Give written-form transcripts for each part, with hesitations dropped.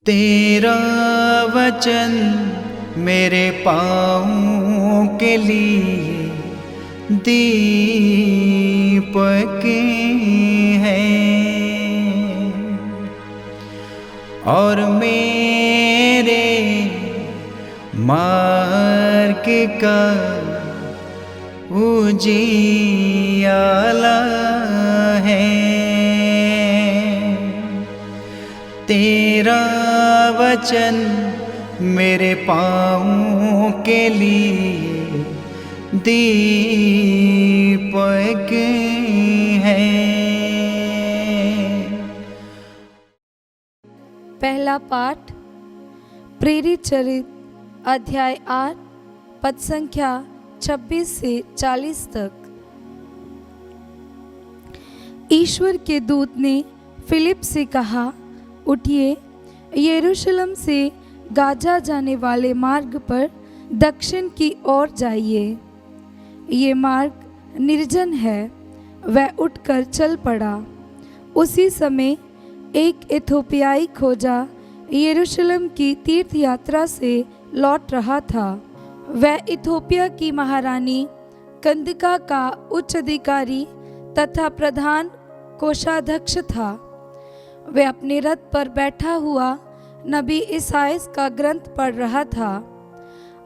तेरा वचन मेरे पाँवों के लिए दीपक है और मेरे मार्ग का उजियाला है। तेरा वचन मेरे पाँवों के लिए दीपक है। पहला पाठ प्रेरित चरित अध्याय 8 पद संख्या 26 से 40 तक। ईश्वर के दूत ने फिलिप से कहा, उठिए, यरूशलेम से गाजा जाने वाले मार्ग पर दक्षिण की ओर जाइए। ये मार्ग निर्जन है। वह उठकर चल पड़ा। उसी समय एक इथोपियाई खोजा यरूशलेम की तीर्थ यात्रा से लौट रहा था। वह इथोपिया की महारानी कंदका का उच्च अधिकारी तथा प्रधान कोषाध्यक्ष था। वह अपने रथ पर बैठा हुआ नबी ईसायास का ग्रंथ पढ़ रहा था।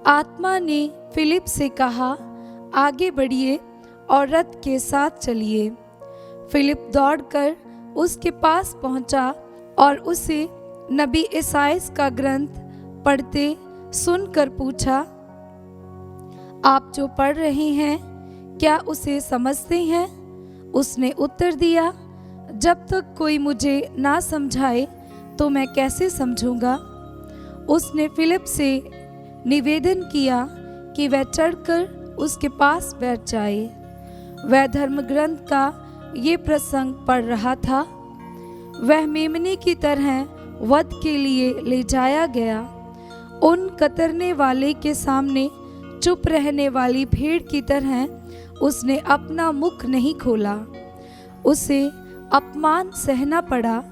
आत्मा ने फिलिप से कहा, आगे बढ़िए और रथ के साथ चलिए। फिलिप दौड़कर उसके पास पहुंचा और उसे नबी ईसायास का ग्रंथ पढ़ते सुनकर पूछा, आप जो पढ़ रहे हैं क्या उसे समझते हैं? उसने उत्तर दिया, जब तक कोई मुझे ना समझाए तो मैं कैसे समझूंगा? उसने फिलिप से निवेदन किया कि वह चढ़कर उसके पास बैठ जाए। वह धर्म ग्रंथ का ये प्रसंग पढ़ रहा था। वह मेमने की तरह वध के लिए ले जाया गया। उन कतरने वाले के सामने चुप रहने वाली भेड़ की तरह उसने अपना मुख नहीं खोला। उसे अपमान सहना पड़ा।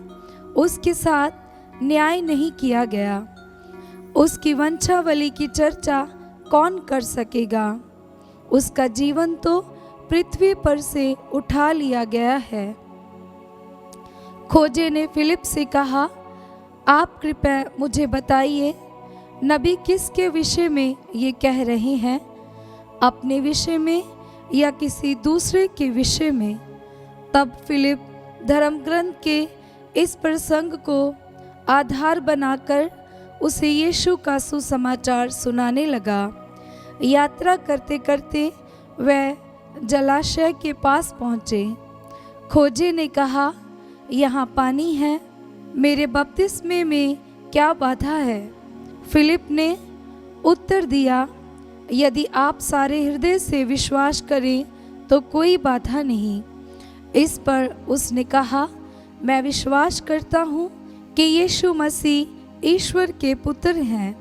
उसके साथ न्याय नहीं किया गया। उसकी वंशावली की चर्चा कौन कर सकेगा? उसका जीवन तो पृथ्वी पर से उठा लिया गया है। खोजे ने फिलिप से कहा, आप कृपया मुझे बताइए, नबी किसके विषय में ये कह रहे हैं, अपने विषय में या किसी दूसरे के विषय में? तब फिलिप धर्म ग्रंथ के इस प्रसंग को आधार बनाकर उसे यीशु का सुसमाचार सुनाने लगा। यात्रा करते करते वह जलाशय के पास पहुँचे। खोजे ने कहा, यहाँ पानी है, मेरे बपतिस्मे में क्या बाधा है? फिलिप ने उत्तर दिया, यदि आप सारे हृदय से विश्वास करें तो कोई बाधा नहीं। इस पर उसने कहा, मैं विश्वास करता हूँ कि यीशु मसीह ईश्वर के पुत्र हैं।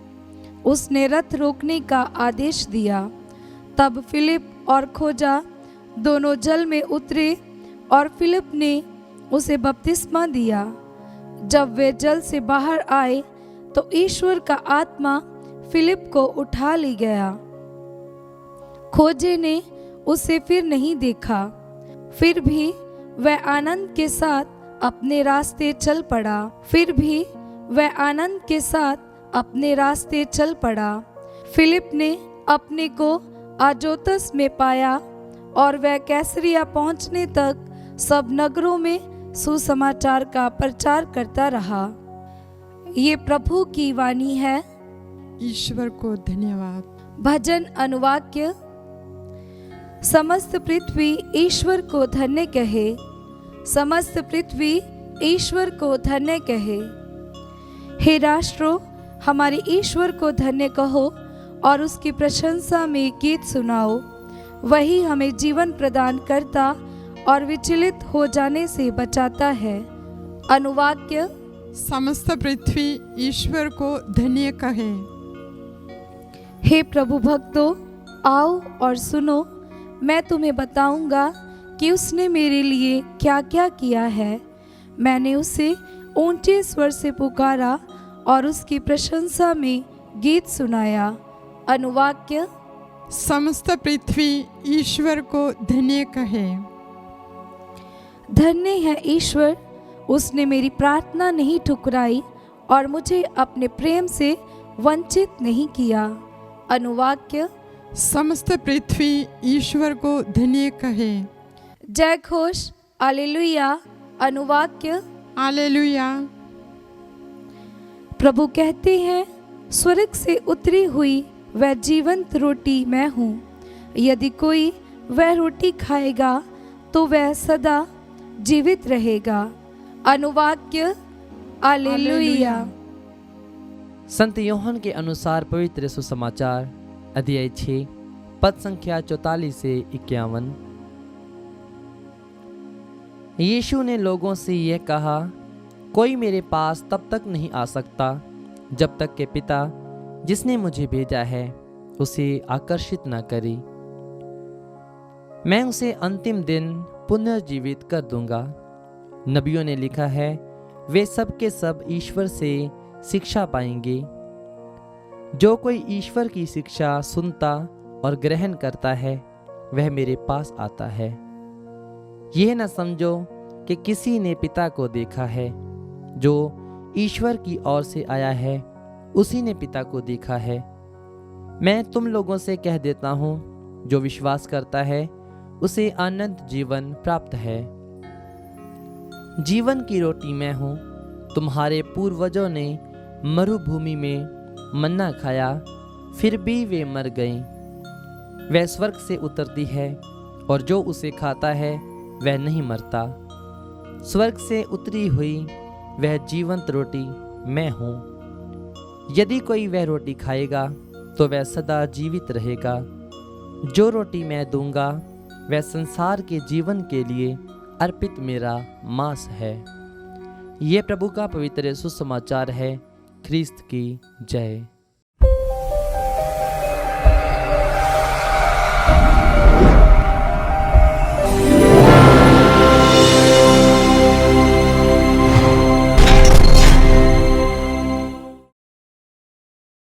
उसने रथ रोकने का आदेश दिया। तब फिलिप और खोजा दोनों जल में उतरे और फिलिप ने उसे बपतिस्मा दिया। जब वे जल से बाहर आए तो ईश्वर का आत्मा फिलिप को उठा ले गया। खोजे ने उसे फिर नहीं देखा। फिर भी वह आनंद के साथ अपने रास्ते चल पड़ा। फिलिप ने अपने को आजोतस में पाया और वह कैसरिया पहुंचने तक सब नगरों में सुसमाचार का प्रचार करता रहा। ये प्रभु की वाणी है। ईश्वर को धन्यवाद। भजन अनुवाक्य। समस्त पृथ्वी ईश्वर को धन्य कहे, समस्त पृथ्वी ईश्वर को धन्य कहे। हे राष्ट्रों, हमारे ईश्वर को धन्य कहो और उसकी प्रशंसा में गीत सुनाओ। वही हमें जीवन प्रदान करता और विचलित हो जाने से बचाता है। अनुवाक्य। समस्त पृथ्वी ईश्वर को धन्य कहे। हे प्रभु भक्तों, आओ और सुनो। मैं तुम्हें बताऊंगा कि उसने मेरे लिए क्या क्या किया है। मैंने उसे ऊंचे स्वर से पुकारा और उसकी प्रशंसा में गीत सुनाया। अनुवाक्य। समस्त पृथ्वी ईश्वर को धन्य कहे। धन्य है ईश्वर, उसने मेरी प्रार्थना नहीं ठुकराई और मुझे अपने प्रेम से वंचित नहीं किया। अनुवाक्य। समस्त पृथ्वी ईश्वर को धन्य कहे। जय घोष। हालेलुया। अनुवाक्य। हालेलुया। प्रभु कहते हैं, स्वर्ग से उतरी हुई वह जीवंत रोटी मैं हूँ। यदि कोई वह रोटी खाएगा तो वह सदा जीवित रहेगा। अनुवाक्य। हालेलुया। संत यूहन्ना के अनुसार पवित्र सुसमाचार अध्याय 6 पद संख्या 44 से 51। यीशु ने लोगों से यह कहा, कोई मेरे पास तब तक नहीं आ सकता जब तक कि पिता जिसने मुझे भेजा है उसे आकर्षित न करे। मैं उसे अंतिम दिन पुनर्जीवित कर दूंगा। नबियों ने लिखा है, वे सब के सब ईश्वर से शिक्षा पाएंगे। जो कोई ईश्वर की शिक्षा सुनता और ग्रहण करता है वह मेरे पास आता है। यह न समझो कि किसी ने पिता को देखा है। जो ईश्वर की ओर से आया है उसी ने पिता को देखा है। मैं तुम लोगों से कह देता हूँ, जो विश्वास करता है उसे अनंत जीवन प्राप्त है। जीवन की रोटी मैं हूँ। तुम्हारे पूर्वजों ने मरुभूमि में मन्ना खाया, फिर भी वे मर गए। वह स्वर्ग से उतरती है और जो उसे खाता है वह नहीं मरता। स्वर्ग से उतरी हुई वह जीवंत रोटी मैं हूँ। यदि कोई वह रोटी खाएगा तो वह सदा जीवित रहेगा। जो रोटी मैं दूंगा वह संसार के जीवन के लिए अर्पित मेरा मांस है। ये प्रभु का पवित्र सुसमाचार है। ख्रिस्त की जय।